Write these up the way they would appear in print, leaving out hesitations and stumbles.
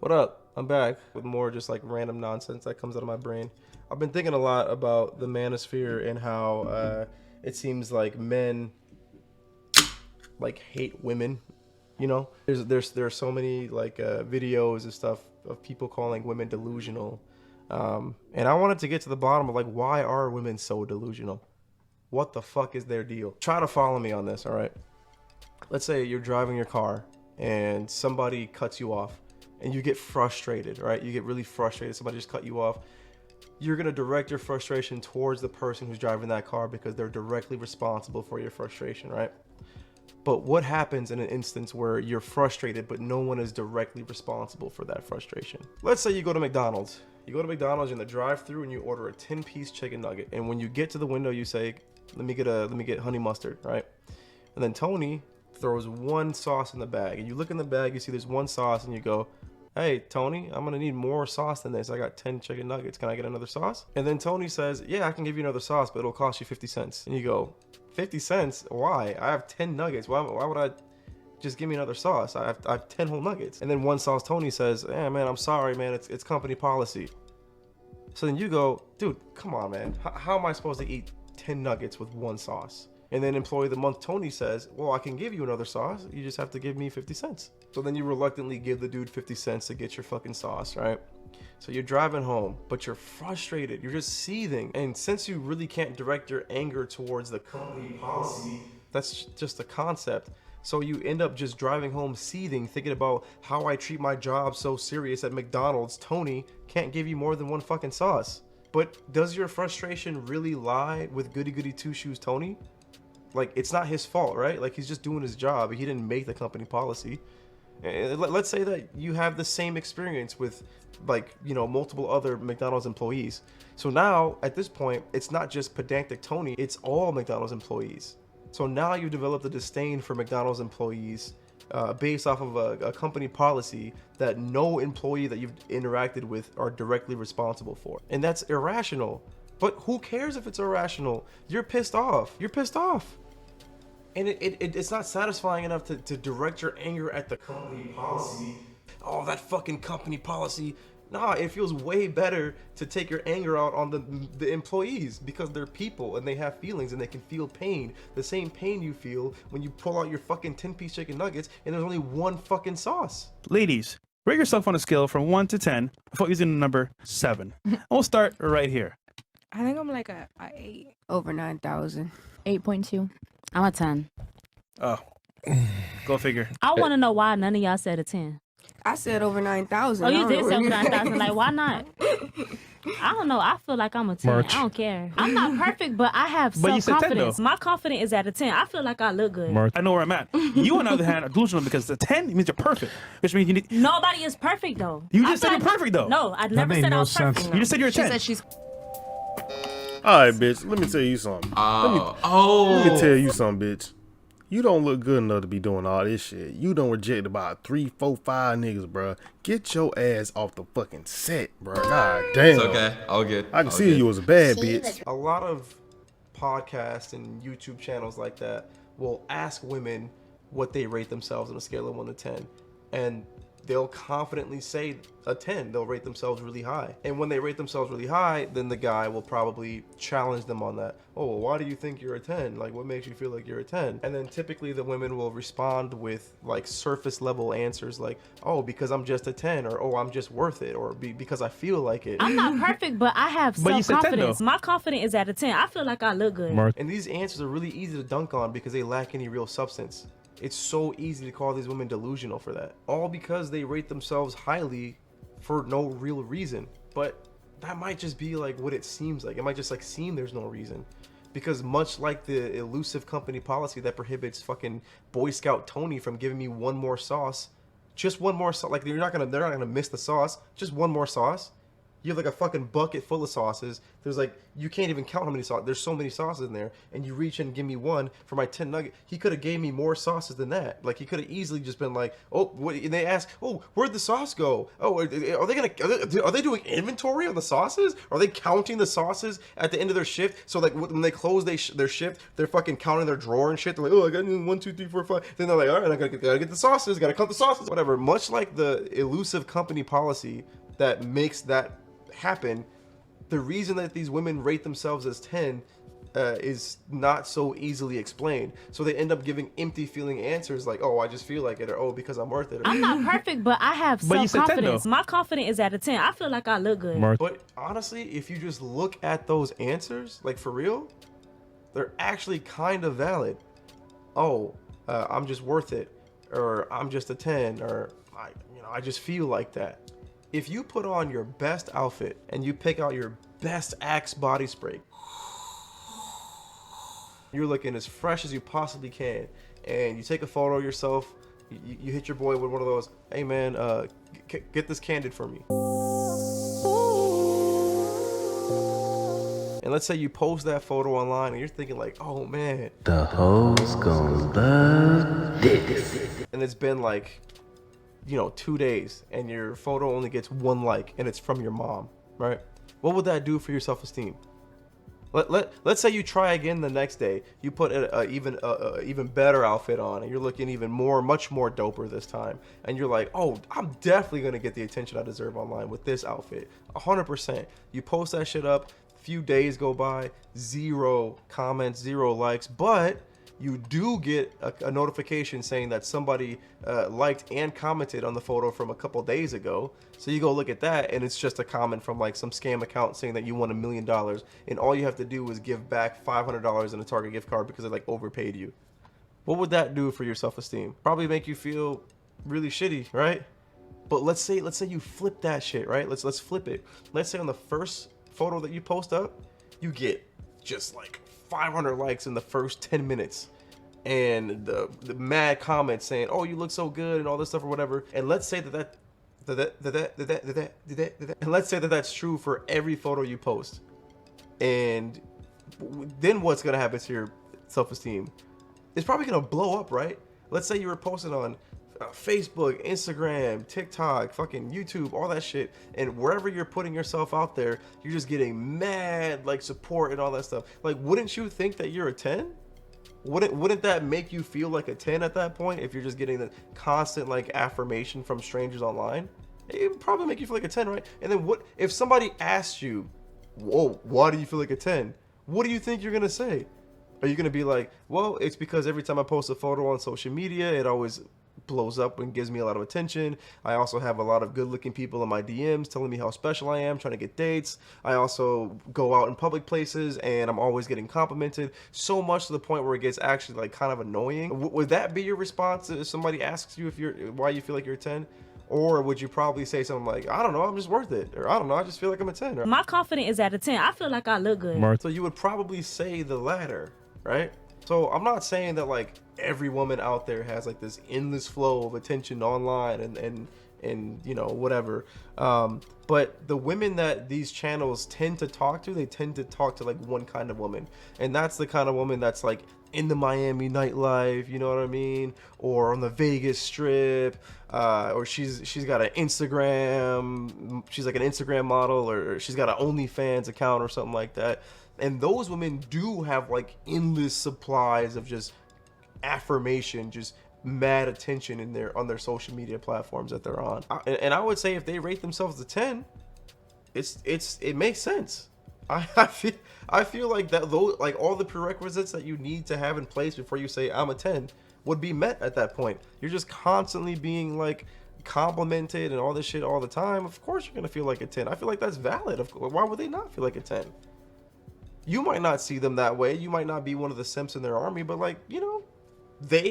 What up? I'm back with more just like random nonsense that comes out of my brain. I've been thinking a lot about the manosphere and how it seems like men like hate women. You know, there's so many like videos and stuff of people calling women delusional, and I wanted to get to the bottom of like why are women so delusional? What the fuck is their deal? Try to follow me on this, all right? Let's say you're driving your car and somebody cuts you off and you get frustrated, right? You get really frustrated. Somebody just cut you off. You're going to direct your frustration towards the person who's driving that car because they're directly responsible for your frustration, right? But what happens in an instance where you're frustrated but no one is directly responsible for that frustration? Let's say you go to McDonald's. You go to McDonald's in the drive-thru and you order a 10-piece chicken nugget. And when you get to the window, you say, let me get honey mustard, right? And then Tony throws one sauce in the bag. And you look in the bag, you see there's one sauce, and you go, hey, Tony, I'm gonna need more sauce than this. I got 10 chicken nuggets. Can I get another sauce? And then Tony says, yeah, I can give you another sauce, but it'll cost you 50 cents. And you go, 50 cents? Why? I have 10 nuggets. Why would I just give me another sauce? I have 10 whole nuggets. And then one sauce, Tony says, yeah, man, I'm sorry, man. It's company policy. So then you go, dude, come on, man. How am I supposed to eat 10 nuggets with one sauce? And then employee of the month, Tony says, well, I can give you another sauce. You just have to give me 50 cents. So then you reluctantly give the dude 50 cents to get your fucking sauce, right? So you're driving home, but you're frustrated. You're just seething. And since you really can't direct your anger towards the company policy, that's just a concept. So you end up just driving home seething, thinking about how I treat my job so serious at McDonald's. Tony can't give you more than one fucking sauce. But does your frustration really lie with goody goody two shoes Tony? Like, it's not his fault, right? Like, he's just doing his job. He didn't make the company policy. Let's say that you have the same experience with, like, you know, multiple other McDonald's employees. So now, at this point, it's not just pedantic Tony, it's all McDonald's employees. So now you've developed a disdain for McDonald's employees based off of a company policy that no employee that you've interacted with are directly responsible for. And that's irrational. But who cares if it's irrational? You're pissed off. You're pissed off. And it's not satisfying enough to direct your anger at the company policy. Oh, that fucking company policy. Nah, it feels way better to take your anger out on the employees because they're people and they have feelings and they can feel pain. The same pain you feel when you pull out your fucking 10-piece chicken nuggets and there's only one fucking sauce. Ladies, rate yourself on a scale from 1 to 10 before using the number 7. And we'll start right here. I think I'm like a 8. Over 9,000. 8.2. I'm a 10. Oh, go figure. I want to know why none of y'all said a 10. I said over 9,000. Oh, you did say over 9,000. Like, why not? I don't know. I feel like I'm a 10. March. I don't care. I'm not perfect, but I have But you said 10 self-confidence. though. My confidence is at a 10. I feel like I look good. Mark. I know where I'm at. You, on the other hand, are delusional because the 10 means you're perfect, which means you need. Nobody is perfect, though. You I just said feel you're perfect, though. No, I never made said I no was sense. perfect. You just said you're a She 10. said she's. All right, bitch. Let me tell you something. Let me tell you something, bitch. You don't look good enough to be doing all this shit. You done rejected about 3, 4, 5 niggas, bruh. Get your ass off the fucking set, bruh. God damn. It's okay. All good. I can see you was a bad bitch. A lot of podcasts and YouTube channels like that will ask women what they rate themselves on a scale of 1 to 10. And they'll confidently say a 10. They'll rate themselves really high. And when they rate themselves really high, then the guy will probably challenge them on that. Oh, well, why do you think you're a 10? Like, what makes you feel like you're a 10? And then typically the women will respond with like surface level answers like, oh, because I'm just a 10, or oh, I'm just worth it, or because I feel like it. I'm not perfect, but I have But you said 10 self-confidence. though. My confidence is at a 10. I feel like I look good. Mark. And these answers are really easy to dunk on because they lack any real substance. It's so easy to call these women delusional for that. All because they rate themselves highly for no real reason. But that might just be like what it seems like. It might just like seem there's no reason. Because much like the elusive company policy that prohibits fucking Boy Scout Tony from giving me one more sauce, just one more sauce. Like they're not gonna miss the sauce. Just one more sauce. You have like a fucking bucket full of sauces. There's like, you can't even count how many sauces. There's so many sauces in there. And you reach in and give me one for my 10 nugget. He could have gave me more sauces than that. Like, he could have easily just been like, oh, what? And they ask, oh, where'd the sauce go? Oh, are they doing inventory on the sauces? Are they counting the sauces at the end of their shift? So like when they close their shift, they're fucking counting their drawer and shit. They're like, oh, I got 1, 2, 3, 4, 5. Then they're like, all right, I gotta get the sauces. Gotta count the sauces. Whatever. Much like the elusive company policy that makes that happen, the reason that these women rate themselves as 10 is not so easily explained. So they end up giving empty feeling answers like, oh, I just feel like it, or oh, because I'm worth it. I'm not perfect, but I have But you said 10 self-confidence. though. My confidence is at a 10. I feel like I look good. But honestly, if you just look at those answers, like for real, they're actually kind of valid. Oh, I'm just worth it, or I'm just a 10, or I just feel like that. If you put on your best outfit and you pick out your best Axe body spray, you're looking as fresh as you possibly can, and you take a photo of yourself, you hit your boy with one of those, hey man, get this candid for me. And let's say you post that photo online and you're thinking like, oh man, The hoes gon' love this. and it's been like, 2 days, and your photo only gets 1 like, and it's from your mom, right? What would that do for your self-esteem? Let's say you try again the next day. You put a even better outfit on, and you're looking much more doper this time. And you're like, oh, I'm definitely gonna get the attention I deserve online with this outfit, 100%. You post that shit up. Few days go by, 0 comments, 0 likes, but you do get a notification saying that somebody liked and commented on the photo from a couple days ago. So you go look at that, and it's just a comment from like some scam account saying that you won $1 million, and all you have to do is give back $500 in a Target gift card because they like overpaid you. What would that do for your self-esteem? Probably make you feel really shitty, right? But let's say you flip that shit, right? Let's flip it. Let's say on the first photo that you post up, you get just like 500 likes in the first 10 minutes, and the mad comments saying, oh, you look so good and all this stuff or whatever. And let's say and let's say that that's true for every photo you post. And then what's gonna happen to your self-esteem? It's probably gonna blow up, right? Let's say you were posting on Facebook, Instagram, TikTok, fucking YouTube, all that shit, and wherever you're putting yourself out there, you're just getting mad like support and all that stuff. Like, wouldn't you think that you're a 10? Wouldn't that make you feel like a 10 at that point if you're just getting the constant like affirmation from strangers online? It would probably make you feel like a 10, right? And then what if somebody asked you, whoa, why do you feel like a 10? What do you think you're gonna say? Are you gonna be like, well, it's because every time I post a photo on social media, it always blows up and gives me a lot of attention. I also have a lot of good looking people in my DMs telling me how special I am, trying to get dates. I also go out in public places and I'm always getting complimented, so much to the point where it gets actually like kind of annoying. Would that be your response if somebody asks you why you feel like you're a 10? Or would you probably say something like, I don't know, I'm just worth it, or I don't know, I just feel like I'm a 10? Or, My confidence is at a 10. I feel like I look good. so you would probably say the latter, right? So I'm not saying that like every woman out there has like this endless flow of attention online and whatever. But the women that these channels tend to talk to, they tend to talk to like one kind of woman, and that's the kind of woman that's like in the Miami nightlife, you know what I mean, or on the Vegas Strip, or she's got an Instagram, she's like an Instagram model, or she's got an OnlyFans account or something like that. And those women do have like endless supplies of just affirmation, just mad attention on their social media platforms that they're on. And I would say if they rate themselves a 10, it makes sense. I feel like that, though, like all the prerequisites that you need to have in place before you say I'm a 10 would be met at that point. You're just constantly being like complimented and all this shit all the time. Of course you're gonna feel like a 10. I feel like that's valid. Why would they not feel like a 10? You might not see them that way. You might not be one of the simps in their army, but like, they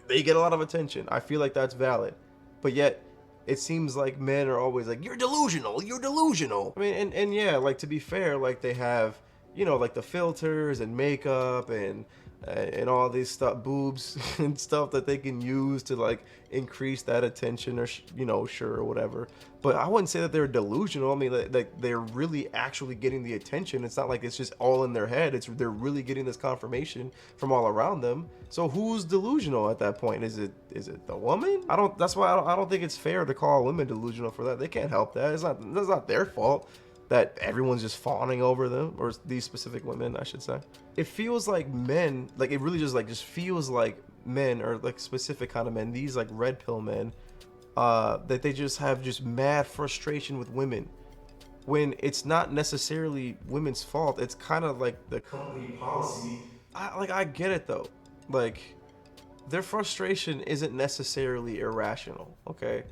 get a lot of attention. I feel like that's valid. But yet it seems like men are always like, you're delusional. I mean, and yeah, like to be fair, like they have, like the filters and makeup and and all these stuff, boobs and stuff that they can use to like increase that attention or sure or whatever. But I wouldn't say that they're delusional. I mean, like they're really actually getting the attention. It's not like it's just all in their head. They're really getting this confirmation from all around them. So who's delusional at that point? Is it the woman? That's why I don't think it's fair to call women delusional for that. They can't help that. That's not their fault that everyone's just fawning over them, or these specific women, I should say. It feels like men, like it really just feels like men, or like specific kind of men, these like red pill men, that they just have just mad frustration with women, when it's not necessarily women's fault. It's kind of like the company policy. I get it though. Like, their frustration isn't necessarily irrational, okay?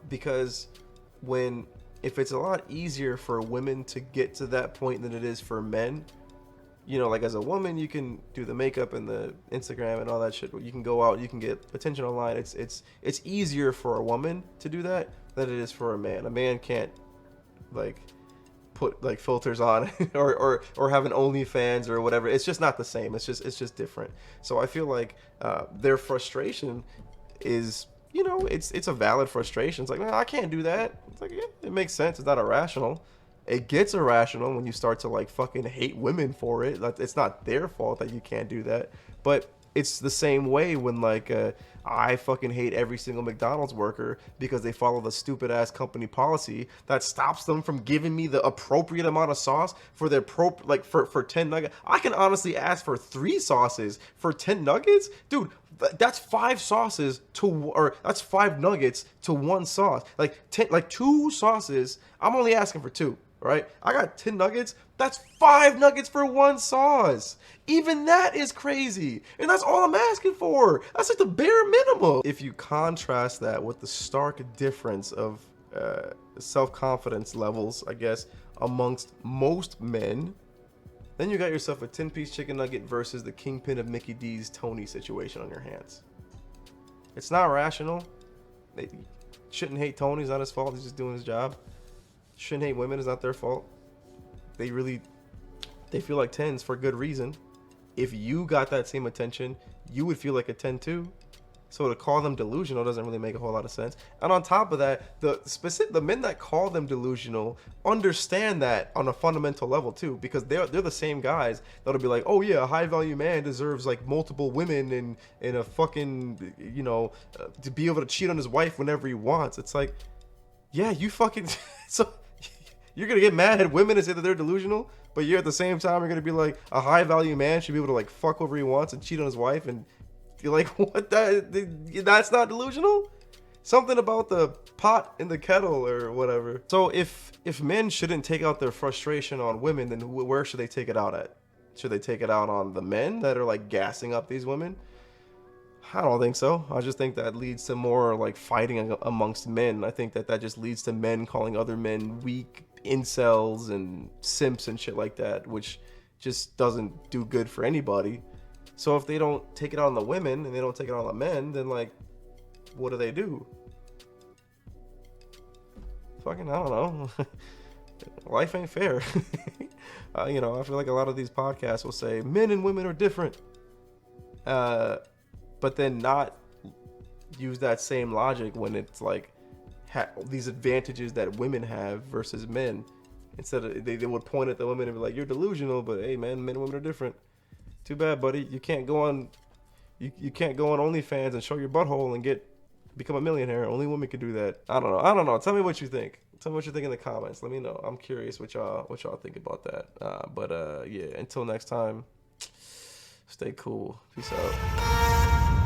Because if it's a lot easier for women to get to that point than it is for men, like as a woman, you can do the makeup and the Instagram and all that shit. You can go out, you can get attention online. It's easier for a woman to do that than it is for a man. A man can't like put like filters on or have an OnlyFans or whatever. It's just not the same. It's just different. So I feel like their frustration is, it's a valid frustration. It's like, man, I can't do that. It's like, yeah, it makes sense. It's not irrational. It gets irrational when you start to like fucking hate women for it. Like, it's not their fault that you can't do that. But it's the same way when like I fucking hate every single McDonald's worker because they follow the stupid ass company policy that stops them from giving me the appropriate amount of sauce for their for 10 nuggets. I can honestly ask for 3 sauces for 10 nuggets, dude. That's 5 sauces that's 5 nuggets to 1 sauce. Like 2 sauces. I'm only asking for 2. Right? I got 10 nuggets. That's 5 nuggets for 1 sauce. Even that is crazy. And that's all I'm asking for. That's like the bare minimum. If you contrast that with the stark difference of self-confidence levels, I guess, amongst most men, then you got yourself a 10-piece chicken nugget versus the kingpin of Mickey D's Tony situation on your hands. It's not rational. They shouldn't hate Tony. It's not his fault. He's just doing his job. Shouldn't hate women. It's not their fault. They feel like 10s for good reason. If you got that same attention, you would feel like a 10 too. So to call them delusional doesn't really make a whole lot of sense. And on top of that, the men that call them delusional understand that on a fundamental level too, because they're the same guys that'll be like, oh yeah, a high value man deserves like multiple women and a fucking to be able to cheat on his wife whenever he wants. It's like, yeah, you fucking so you're gonna get mad at women and say that they're delusional, but you're at the same time you're gonna be like, a high value man should be able to like fuck whoever he wants and cheat on his wife, and you're like, what? That's not delusional? Something about the pot in the kettle or whatever. So if men shouldn't take out their frustration on women, then where should they take it out at? Should they take it out on the men that are like gassing up these women? I don't think so. I just think that leads to more like fighting amongst men. I think that just leads to men calling other men weak, incels and simps and shit like that, which just doesn't do good for anybody. So if they don't take it out on the women and they don't take it out on the men, then like, what do? Fucking, I don't know. Life ain't fair. I feel like a lot of these podcasts will say men and women are different, but then not use that same logic when it's like these advantages that women have versus men. Instead of they would point at the women and be like, you're delusional, but hey man, men and women are different. Too bad, buddy. You can't go on OnlyFans and show your butthole and become a millionaire. Only women can do that. I don't know. Tell me what you think. Tell me what you think in the comments. Let me know. I'm curious what y'all think about that. But yeah, until next time, stay cool. Peace out.